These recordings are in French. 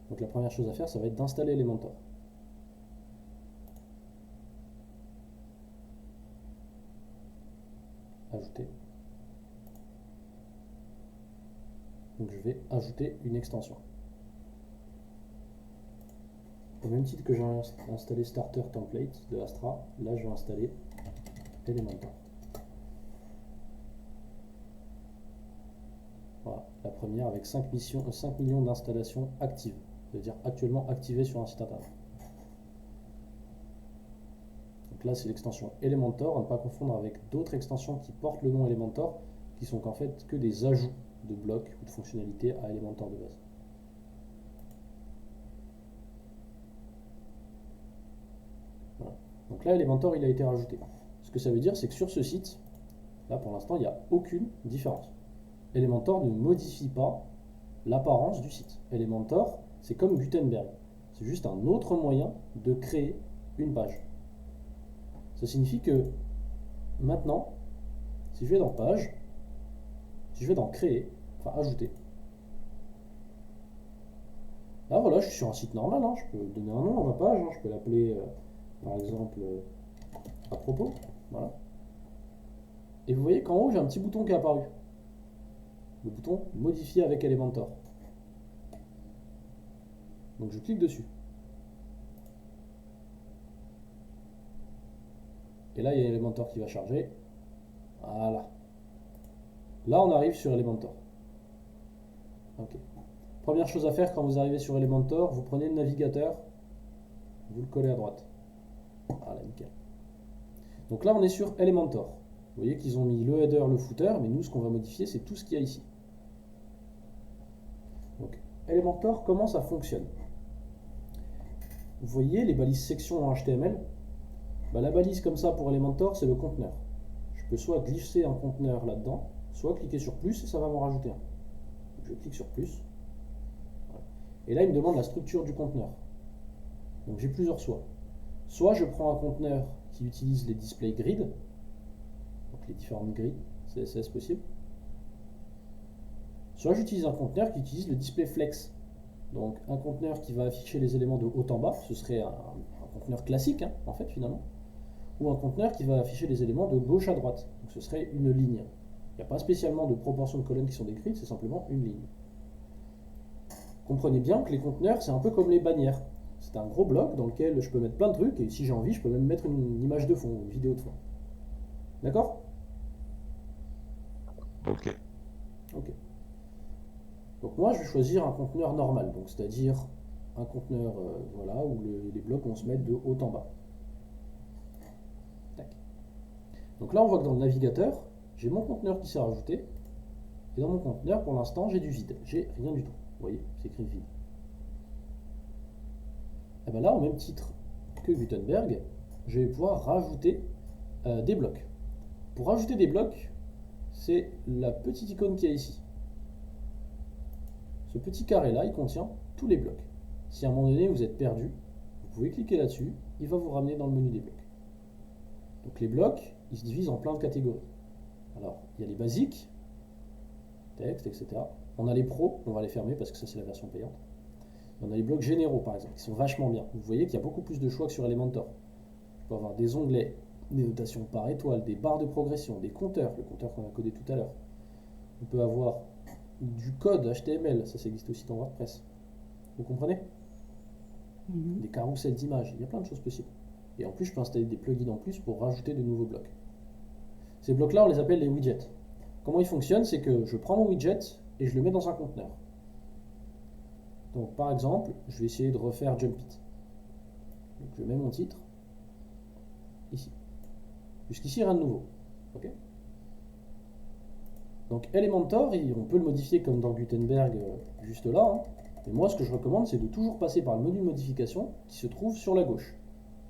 Donc la première chose à faire, ça va être d'installer Elementor. Ajouter. Donc je vais ajouter une extension. Au même titre que j'ai installé Starter Template de Astra, là je vais installer Elementor. Voilà, la première avec 5 millions d'installations actives, c'est-à-dire actuellement activées sur un site internet. Donc là c'est l'extension Elementor, à ne pas confondre avec d'autres extensions qui portent le nom Elementor, qui sont en fait que des ajouts de blocs ou de fonctionnalités à Elementor de base. Voilà. Donc là Elementor il a été rajouté. Ce que ça veut dire c'est que sur ce site, là pour l'instant il n'y a aucune différence. Elementor ne modifie pas l'apparence du site. Elementor, c'est comme Gutenberg. C'est juste un autre moyen de créer une page. Ça signifie que maintenant, si je vais dans page, si je vais dans créer, enfin ajouter, là voilà, je suis sur un site normal, hein, je peux donner un nom à ma page, hein, je peux l'appeler par exemple à propos, voilà. Et vous voyez qu'en haut j'ai un petit bouton qui est apparu, le bouton modifier avec Elementor. Donc je clique dessus. Et là il y a Elementor qui va charger. Voilà. Là on arrive sur Elementor. Ok. Première chose à faire quand vous arrivez sur Elementor, vous prenez le navigateur, vous le collez à droite. Voilà, nickel. Donc là on est sur Elementor. Vous voyez qu'ils ont mis le header, le footer, mais nous ce qu'on va modifier c'est tout ce qu'il y a ici. Donc Elementor, comment ça fonctionne? Vous voyez les balises section en HTML? La balise comme ça pour Elementor c'est le conteneur. Je peux soit glisser un conteneur là-dedans, soit cliquer sur plus et ça va m'en rajouter un. Donc je clique sur plus. Voilà. Et là il me demande la structure du conteneur. Donc j'ai plusieurs choix. Soit je prends un conteneur qui utilise les display grid, donc les différentes grilles CSS possibles. Soit j'utilise un conteneur qui utilise le display flex. Donc un conteneur qui va afficher les éléments de haut en bas, ce serait un conteneur classique hein, en fait finalement. Ou un conteneur qui va afficher les éléments de gauche à droite. Donc ce serait une ligne. Il n'y a pas spécialement de proportions de colonnes qui sont décrites, c'est simplement une ligne. Comprenez bien que les conteneurs, c'est un peu comme les bannières. C'est un gros bloc dans lequel je peux mettre plein de trucs, et si j'ai envie, je peux même mettre une image de fond, une vidéo de fond. D'accord? Ok. Ok. Donc moi, je vais choisir un conteneur normal, donc c'est-à-dire un conteneur voilà, où les blocs vont se mettre de haut en bas. Tac. Donc là, on voit que dans le navigateur, j'ai mon conteneur qui s'est rajouté, et dans mon conteneur, pour l'instant, j'ai du vide. J'ai rien du tout. Vous voyez, c'est écrit vide. Et bien là, au même titre que Gutenberg, je vais pouvoir rajouter des blocs. Pour rajouter des blocs, c'est la petite icône qu'il y a ici. Ce petit carré là, il contient tous les blocs. Si à un moment donné vous êtes perdu, vous pouvez cliquer là-dessus, il va vous ramener dans le menu des blocs. Donc les blocs, ils se divisent en plein de catégories. Alors, il y a les basiques, texte, etc. On a les pros, on va les fermer parce que ça c'est la version payante. On a les blocs généraux par exemple, qui sont vachement bien. Vous voyez qu'il y a beaucoup plus de choix que sur Elementor. Je peux avoir des onglets, des notations par étoile, des barres de progression, des compteurs, le compteur qu'on a codé tout à l'heure. On peut avoir du code HTML, ça existe aussi dans WordPress. Vous comprenez? Des carousels d'images, il y a plein de choses possibles. Et en plus, je peux installer des plugins en plus pour rajouter de nouveaux blocs. Ces blocs-là, on les appelle les widgets. Comment ils fonctionnent? C'est que je prends mon widget et je le mets dans un conteneur. Donc par exemple, je vais essayer de refaire Jump It. Donc je mets mon titre ici. Jusqu'ici, rien de nouveau. Ok. Donc Elementor, on peut le modifier comme dans Gutenberg, juste là. Hein. Mais moi, ce que je recommande, c'est de toujours passer par le menu de modification qui se trouve sur la gauche.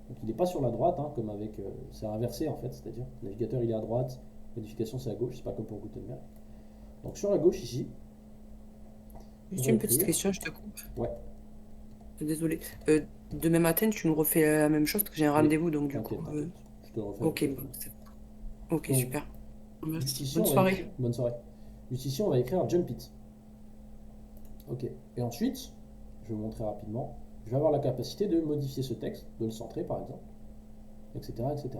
Donc il n'est pas sur la droite, hein, comme avec... c'est inversé en fait, c'est-à-dire le navigateur il est à droite, modification c'est à gauche, c'est pas comme pour Gutenberg. Donc sur la gauche ici, on Juste va une petite écrire... question, je te coupe. Ouais, Désolée. Demain matin, tu nous refais la même chose parce que j'ai un oui, rendez-vous, donc du coup. t'inquiète, t'inquiète. Je te le refais avec Ok, plaisir. bon, ok, Donc, super. juste Merci. ici, Bonne on va écrire... soirée. Bonne soirée. Juste ici, on va écrire Jump It. Ok. Et ensuite, je vais vous montrer rapidement, je vais avoir la capacité de modifier ce texte, de le centrer par exemple, etc., etc.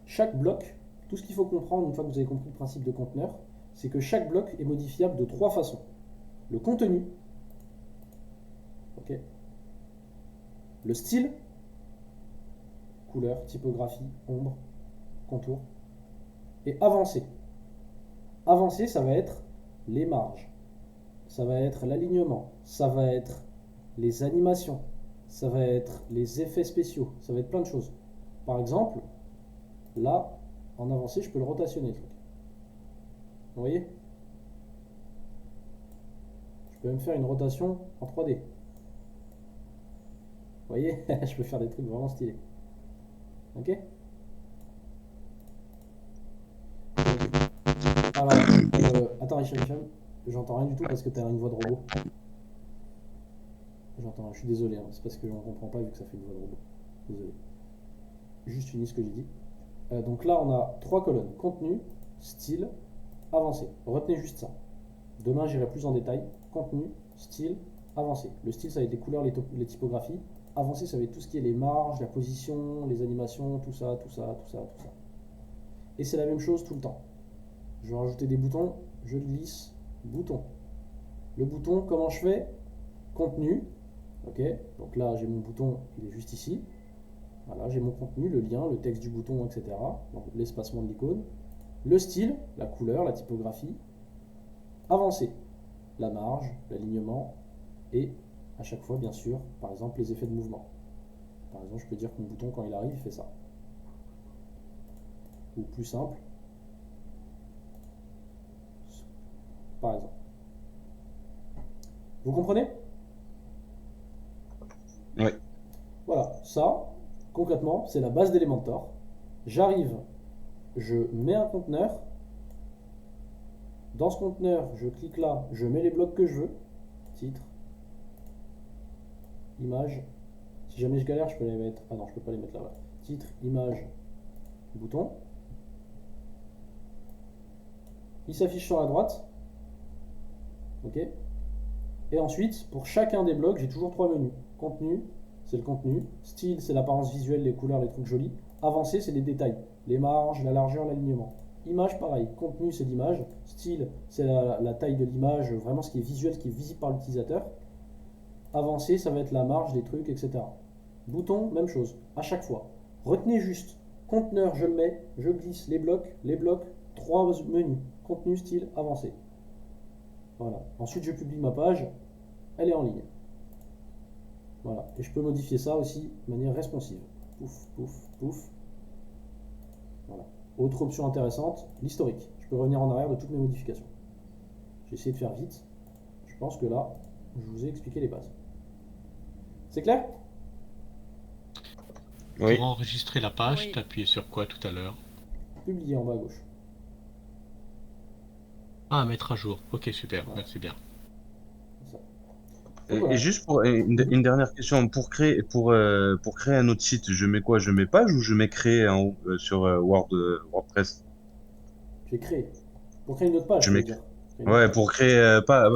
Chaque bloc, tout ce qu'il faut comprendre une fois que vous avez compris le principe de conteneur, c'est que chaque bloc est modifiable de 3 façons. Le contenu, ok, le style, couleur, typographie, ombre, contour, et avancé. Avancé, ça va être les marges, ça va être l'alignement, ça va être les animations, ça va être les effets spéciaux, ça va être plein de choses. Par exemple, là, en avancé, je peux le rotationner, le truc. Vous voyez? Je peux même faire une rotation en 3D. Vous voyez? Je peux faire des trucs vraiment stylés. Ok? Alors, attends, Hicham, j'entends rien du tout parce que t'as une voix de robot. J'entends, je suis désolé, hein, c'est parce que je ne comprends pas vu que ça fait une voix de robot. Désolé. Juste finis ce que j'ai dit. Donc là, on a 3 colonnes. Contenu, style, avancé. Retenez juste ça. Demain, j'irai plus en détail. Contenu, style, avancé. Le style, ça va être les couleurs, les typographies. Avancé, ça va être tout ce qui est les marges, la position, les animations, tout ça, tout ça, tout ça, tout ça. Et c'est la même chose tout le temps. Je vais rajouter des boutons, je glisse, bouton. Le bouton, comment je fais? Contenu, ok, donc là j'ai mon bouton, il est juste ici. Voilà, j'ai mon contenu, le lien, le texte du bouton, etc. Donc l'espacement de l'icône. Le style, la couleur, la typographie. Avancé, la marge, l'alignement. Et à chaque fois, bien sûr, par exemple, les effets de mouvement. Par exemple, je peux dire que mon bouton, quand il arrive, il fait ça. Ou plus simple, par exemple. Vous comprenez? Oui. Voilà, ça, concrètement, c'est la base d'Elementor. J'arrive, je mets un conteneur. Dans ce conteneur, je clique là, je mets les blocs que je veux. Titre, image. Si jamais je galère, je peux les mettre. Ah non, je peux pas les mettre là. Ouais. Titre, image, bouton. Il s'affiche sur la droite. Ok. Et ensuite, pour chacun des blocs, j'ai toujours 3 menus. Contenu, c'est le contenu. Style, c'est l'apparence visuelle, les couleurs, les trucs jolis. Avancé, c'est les détails. Les marges, la largeur, l'alignement. Image, pareil. Contenu, c'est l'image. Style, c'est la taille de l'image, vraiment ce qui est visuel, ce qui est visible par l'utilisateur. Avancé, ça va être la marge des trucs, etc. Bouton, même chose, à chaque fois. Retenez juste, conteneur, je le mets, je glisse les blocs, 3 menus. Contenu, style, avancé. Voilà. Ensuite, je publie ma page, elle est en ligne. Voilà. Et je peux modifier ça aussi de manière responsive. Pouf, pouf, pouf. Voilà. Autre option intéressante, l'historique. Je peux revenir en arrière de toutes mes modifications. J'ai essayé de faire vite. Je pense que là, je vous ai expliqué les bases. C'est clair? Oui. Pour enregistrer la page, Oui. tu appuyé sur quoi tout à l'heure? Publier en bas à gauche. Ah, mettre à jour. Ok, super, Voilà. merci bien. Ça. Et, Donc, voilà. et juste pour une dernière question, pour créer un autre site, je mets quoi? Je mets page ou je mets créer en haut, sur WordPress? J'ai créé. Pour créer une autre page, Je tu veux mets dire. Créer une autre ouais page. pour créer pas